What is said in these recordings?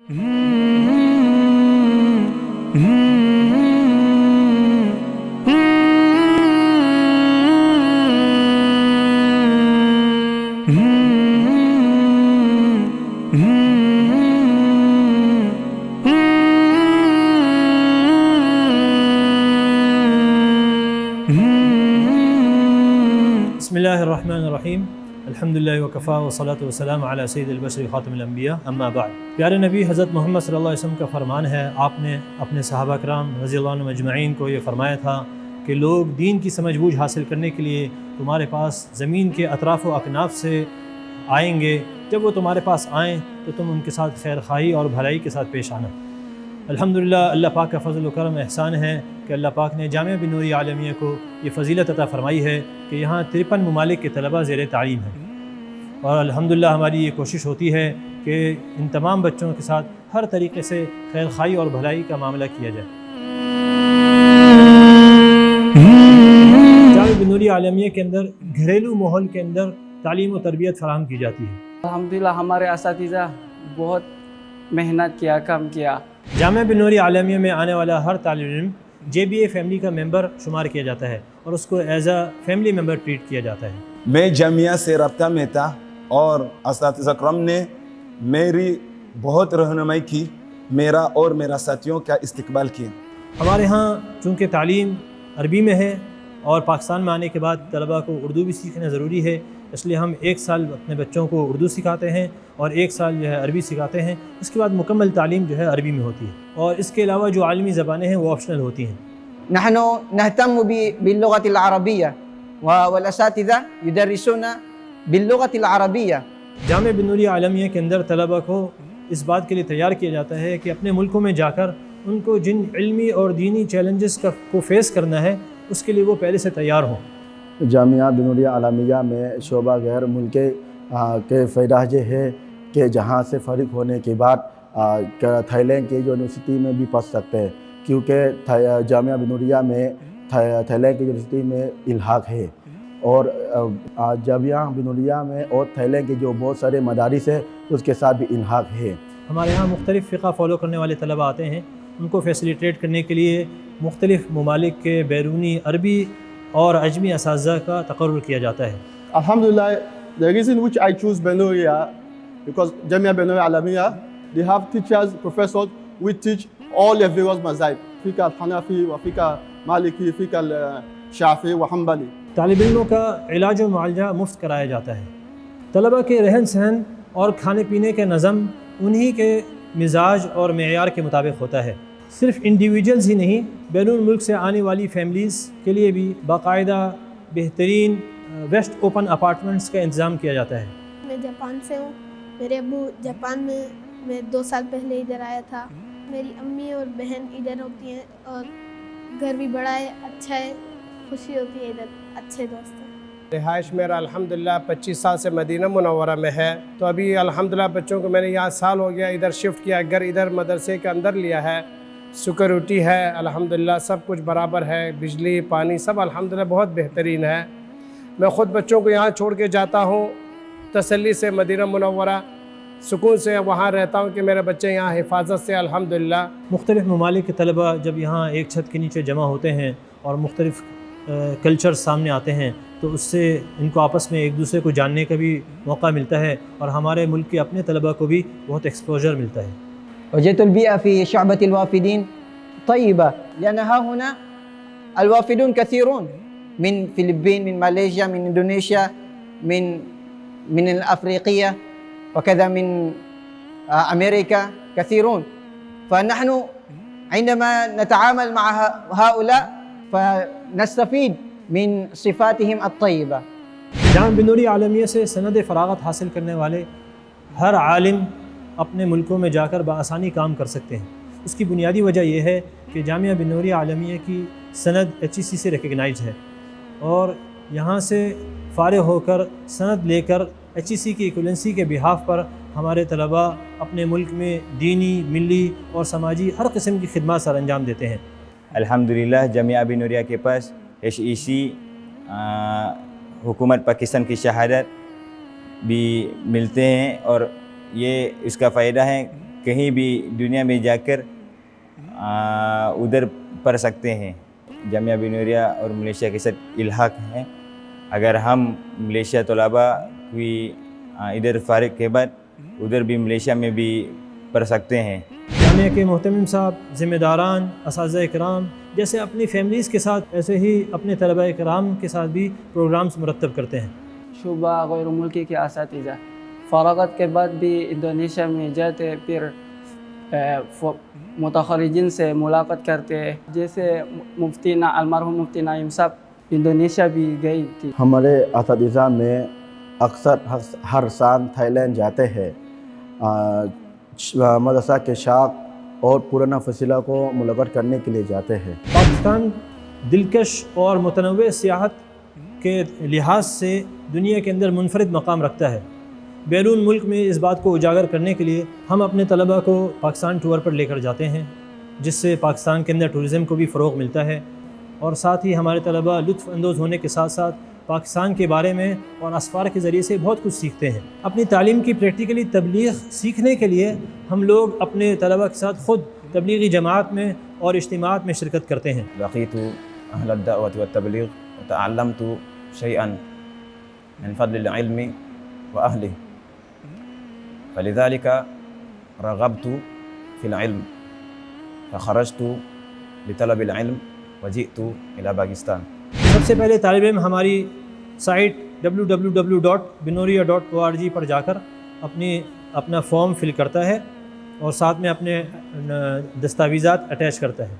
बिस्मिल्लाहिर्रहमानिर्रहीम अल्हम्दुलिल्लाहि वकफ़ा वस्सलातु वस्सलामु अला सय्यिदिल बशर ख़ातिमिल अंबिया अम्मा बाद। प्यारे नबी हज़रत मोहम्मद सल्लल्लाहु अलैहि वसल्लम का फ़रमान है, आपने अपने सहाबा कराम रज़ियल्लाहु अन्हुम अजमईन को ये फ़रमाया था कि लोग दीन की समझ बूझ हासिल करने के लिए तुम्हारे पास ज़मीन के अतराफ़ व अकनाफ़ से आएंगे। जब वो तुम्हारे पास आएँ तो तुम उनके साथ खैर खाई और भलाई के साथ पेश आना। अल्हम्दुलिल्लाह, अल्लाह पाक का फ़ज़ल व करम एहसान है कि अल्लाह पाक ने जामिया बिन नूरी आलमिया को ये फ़जीलत अता फ़रमाई है कि यहाँ 53 ममालिक के तलबा ज़ेर तालीम हैं। और अल्हम्दुलिल्लाह हमारी ये कोशिश होती है कि इन तमाम बच्चों के साथ हर तरीक़े से खैर खाई और भलाई का मामला किया जाए। जामिया बिन नूरी आलमिया के अंदर घरेलू माहौल के अंदर तालीम व तरबियत फ़राहम की जाती है। अल्हम्दुलिल्लाह हमारे असातिज़ा बहुत मेहनत किया, काम किया। जामिया बिन नूरी आलमिया में आने वाला हर तालिब इल्म JBA फैमिली का मेंबर शुमार किया जाता है और उसको as a family member treat किया जाता है। मैं जामिया से रब्ता में था और असातिज़ा करम ने मेरी बहुत रहनुमाई की, मेरा और मेरा साथियों का इस्तकबाल किया। हमारे यहाँ चूँकि तालीम अरबी में है और पाकिस्तान में आने के बाद तलबा को उर्दू भी सीखना ज़रूरी है, इसलिए हम 1 साल अपने बच्चों को उर्दू सिखाते हैं और 1 साल जो है अरबी सिखाते हैं। इसके बाद मुकम्मल तालीम जो है अरबी में होती है और इसके अलावा जो आलमी ज़बानें हैं वो ऑप्शनल होती हैं। नहनु नहतम बिल्लुगतिल अरबिय्या वल असातिज़ा युदर्रिसूना बिल्लुगतिल अरबिय्या। जामिया बिन नूरी आलमिया के अंदर तलबा को इस बात के लिए तैयार किया जाता है कि अपने मुल्कों में जाकर उनको जिन इल्मी और दीनी चैलेंजेस को फेस करना है उसके लिए वो पहले से तैयार हों। जामिया बिन नूरी आलमिया में शोबा गैर मुल्के के फ़ैराज है कि जहाँ से फ़ारिग होने के बाद थाईलैंड के यूनिवर्सिटी में भी पढ़ सकते हैं, क्योंकि जामिया बिन नूरिया में थाईलैंड की यूनिवर्सिटी में इल्हाक है और जामिया बिन नूरिया में और थाईलैंड के जो बहुत सारे मदारिस है उसके साथ भी इल्हाक है। हमारे यहाँ मुख्तलिफ़ फ़िक़ा फ़ॉलो करने वाले तलबा आते हैं, उनको फैसिलिटेट करने के लिए मुख्तलिफ़ ममालिक के बैरूनी अरबी और अजमी असातिज़ा का तक़र्रुर किया जाता है। Alhamdulillah, the reason which I choose Bin Nouria because Jamia Bin Nouria Alamiya, they have teachers, professors which teach all the various mazahib, fiqh al-Hanafi wa fiqh al-Maliki, fiqh al-Shafi wa Hanbali। तालिब इल्मों का इलाज व मुआलजा मुफ्त कराया जाता है। तलबा के रहन सहन और खाने पीने के नज़म उन्हीं के मिजाज और मेयार के मुताबिक होता है। सिर्फ इंडिविजुअल्स ही नहीं, बैरून मुल्क से आने वाली फैमिलीज़ के लिए भी बाकायदा बेहतरीन वेस्ट ओपन अपार्टमेंट्स का इंतज़ाम किया जाता है। मैं जापान से हूँ। मेरे अब्बू जापान में मैं 2 साल पहले इधर आया था। मेरी अम्मी और बहन इधर होती हैं और घर भी बड़ा है, अच्छा है, खुशी होती है इधर, अच्छे दोस्त हैं। रिहाइश मेरा अल्हम्दुलिल्लाह 25 साल से मदीना मुनव्वरा में है, तो अभी अल्हम्दुलिल्लाह बच्चों को मैंने यहाँ साल हो गया इधर शिफ्ट किया, घर इधर मदरसे के अंदर लिया है। सिक्योरिटी है अल्हम्दुलिल्लाह, सब कुछ बराबर है, बिजली पानी सब अल्हम्दुलिल्लाह बहुत बेहतरीन है। मैं ख़ुद बच्चों को यहाँ छोड़ के जाता हूँ तसल्ली से, मदीना मुनव्वरा सुकून से वहाँ रहता हूँ कि मेरे बच्चे यहाँ हिफाजत से अल्हम्दुलिल्लाह। मुख्तलिफ़ ममालिक के तलबा जब यहाँ एक छत के नीचे जमा होते हैं और मुख्तलिफ़ कल्चर सामने आते हैं तो उससे इनको आपस में एक दूसरे को जानने का भी मौका मिलता है और हमारे मुल्क के अपने तलबा को भी बहुत एक्सपोजर मिलता है। वजदतुल बिया फी शअबतिल वाफिदीन तय्यबा लिअन्न हा हुना अल वाफिदून कसीरून मिन फिलिपीन, मिन मलेशिया, मिन इंडोनेशिया, मिन अल अफ्रीकिया वकज़ा मिन अमेरिका कसीरून। फनहनु عندما نتعامل مع هؤلاء فنستفيد من صفاتهم الطيبة। जामिया बिन नूरी आलमिया से सनद फ़राग़त हासिल करने वाले हर आलिम अपने मुल्कों में जाकर बआसानी काम कर सकते हैं। उसकी बुनियादी वजह यह है कि जामिया बिन नूरी आलमिया की सनद HEC से रिकगनाइज़ है और यहाँ से फ़ारिग़ होकर सनद लेकर HEC की इक्वलेंसी के बिहाफ पर हमारे तलबा अपने मुल्क में दीनी, मिली और समाजी हर किस्म की खिदमत सर अंजाम देते हैं। अल्हम्दुलिल्लाह जामिया बिन नूरिया के पास HEC हुकूमत पाकिस्तान की शहादत भी मिलते हैं और ये इसका फ़ायदा है कहीं भी दुनिया में जाकर उधर पढ़ सकते हैं। जामिया बिन नूरिया और मलेशिया के साथ इल्हाक हैं। अगर हम मलेशिया तलबा कोई इधर फारिग के बाद उधर भी मलेशिया में भी पढ़ सकते हैं। जामिया के मोहतमिम साहब, ज़िम्मेदारान, असातिज़ा इकराम जैसे अपनी फैमिलीज़ के साथ ऐसे ही अपने तलबा इकराम के साथ भी प्रोग्राम्स मुरतब करते हैं। शुबा गैर मुल्की के असातिज़ा फ़रागत के बाद भी इंडोनेशिया में जाते, फिर मुतखर्रिजीन से मुलाकात करते। जैसे मुफ्ती अलमरहूम मुफ्ती नईम साहब इंडोनेशिया भी गई थी। हमारे असातिज़ा में अक्सर हर साल थाईलैंड जाते हैं। मदरसा के शाख और पुराना फसीला को मुलाकात करने के लिए जाते हैं। पाकिस्तान दिलकश और मुतनव्वे सियाहत के लिहाज से दुनिया के अंदर मुनफरिद मकाम रखता है। बैरून मुल्क में इस बात को उजागर करने के लिए हम अपने तलबा को पाकिस्तान टूर पर लेकर जाते हैं, जिससे पाकिस्तान के अंदर टूरिज़म को भी फ़रोग़ मिलता है और साथ ही हमारे तलबा लुत्फ़ अंदोज़ होने के साथ साथ पाकिस्तान के बारे में और असफ़ार के ज़रिए से बहुत कुछ सीखते हैं। अपनी तालीम की प्रैक्टिकली तबलीग सीखने के लिए हम लोग अपने तलबा के साथ ख़ुद तबलीगी जमात में और इज्तिमात में शिरकत करते हैं। लक़ीतु अहल अद-दाअवत व तबलीग व तअल्लमतु शैअन मिन फ़ज़लिल इल्मि व अहलिही फ़लिज़ालिका रग़बतु फ़िल इल्म फ़ख़रजतु लितलबिल इल्म व जिअतु इला पाकिस्तान। सबसे पहले तालिब इल्म हमारी साइट www.binoria.org पर जाकर अपना फॉर्म फिल करता है और साथ में अपने दस्तावेज़ात अटैच करता है,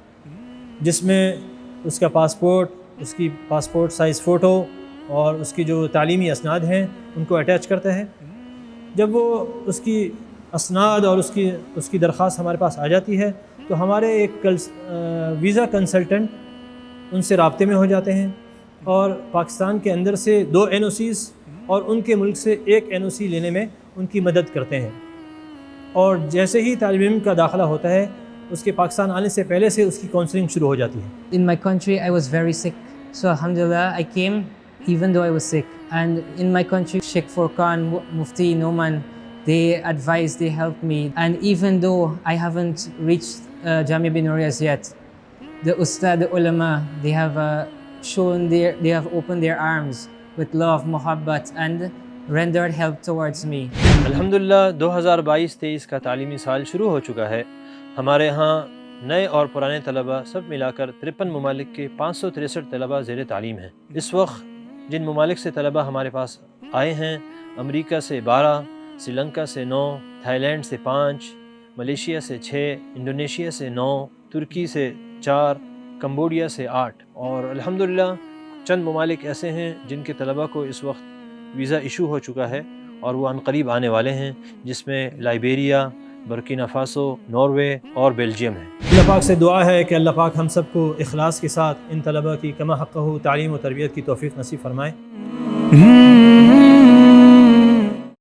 जिसमें उसका पासपोर्ट, उसकी पासपोर्ट साइज़ फ़ोटो और उसकी जो तालीमी असनाद हैं उनको अटैच करता है। जब वो उसकी असनाद और उसकी दरख्वास्त हमारे पास आ जाती है तो हमारे एक वीज़ा कंसल्टेंट उनसे राब्ते में हो जाते हैं और पाकिस्तान के अंदर से 2 NOCs और उनके मुल्क से 1 NOC लेने में उनकी मदद करते हैं। और जैसे ही तालिब इल्म का दाखिला होता है उसके पाकिस्तान आने से पहले से उसकी काउंसलिंग शुरू हो जाती है। In my country I was very sick, so alhamdulillah I came even though I was sick. And in my country, Sheikh Furqan, Mufti Noman, they advised, they helped me. And even though I haven't reached Jamia bin Nuriya yet, the Ustad, the ulama, they have they have opened their arms with love, muhabbat and rendered help towards me. अल्हम्दुलिल्लाह 2022-23 का तालीमी साल शुरू हो चुका है। हमारे यहाँ नए और पुराने तलबा सब मिलाकर 53 ममालिक के 563 तलबा ज़ेर तालीम हैं। इस वक्त जिन ममालिक से तलबा हमारे पास आए हैं, अमेरिका से 12, श्रीलंका से 9, थाईलैंड से 5, मलेशिया से 6, इंडोनेशिया से 9, तुर्की से 4, कंबोडिया से 8 और अल्हम्दुलिल्लाह चंद ममालिक ऐसे हैं जिनके तलबा को इस वक्त वीज़ा इशू हो चुका है और वो अनकरीब आने वाले हैं, जिसमें लाइबेरिया, बुर्किना फासो, नॉर्वे और बेल्जियम है। अल्लाह पाक से दुआ है कि अल्लाह पाक हम सबको इखलास के साथ इन तलबा की कमा हक़्क़हू तालीम और तरबियत की तौफ़ीक़ नसीब फ़रमाए।